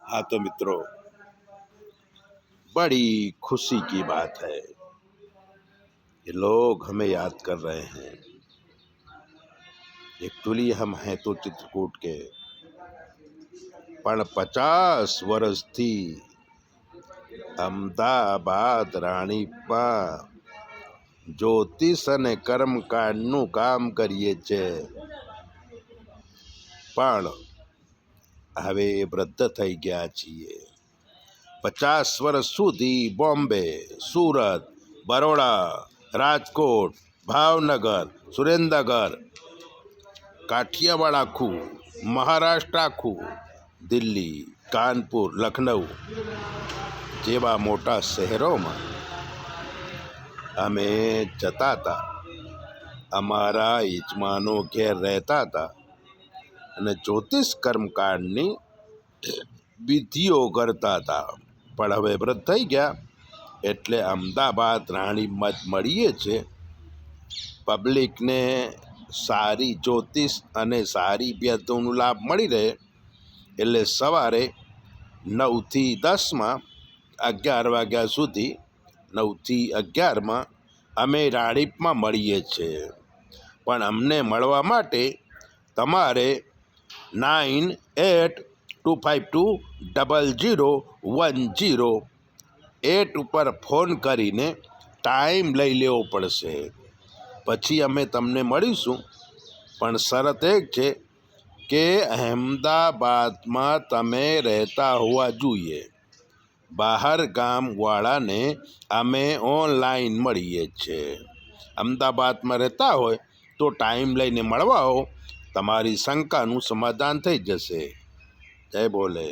हाँ तो मित्रों, बड़ी खुशी की बात है कि लोग हमें याद कर रहे हैं। एक्चुअली हम हैं तो चित्रकूट के, पण 50 वर्ष थी अमदाबाद राણીપમાં જ્યોતિષ અને કર્મકાંડનું કામ કરીએ છે, પણ હવે વૃદ્ધ થઈ ગયા છીએ। 50 વર્ષ સુધી બોમ્બે, સુરત, બરોડા, રાજકોટ, ભાવનગર, સુરેન્દ્રનગર, કાઠિયાવાડ આખું, મહારાષ્ટ્ર આખું, દિલ્હી, કાનપુર, લખનઉ જેવા મોટા શહેરોમાં અમે જતા હતા। અમારા યજમાનો ઘેર રહેતા હતા અને જ્યોતિષ કર્મકાંડની વિધિઓ કરતા હતા। પણ હવે વૃદ્ધ થઈ ગયા એટલે અમદાવાદ રાણીમાં જ મળીએ છે। પબ્લિકને સારી જ્યોતિષ અને સારી વિધિઓનો લાભ મળી રહે એટલે સવારે 9 થી 10માં 11 વાગ્યા સુધી 9 થી 11માં અમે રાણીપમાં મળીએ છીએ। પણ અમને મળવા માટે તમારે 9825200108 ઉપર ફોન કરીને ટાઈમ લઈ લેવો પડશે। પછી અમે તમને મળીશું। પણ શરત એક છે કે અહેમદાબાદમાં તમે રહેતા હોવા જોઈએ। બહાર ગામવાળાને અમે ઓનલાઈન મળીએ છીએ। અમદાવાદમાં રહેતા હોય તો ટાઈમ લઈને મળવા આવો, તમારી શંકાનું સમાધાન થઈ જશે। જય બોલે।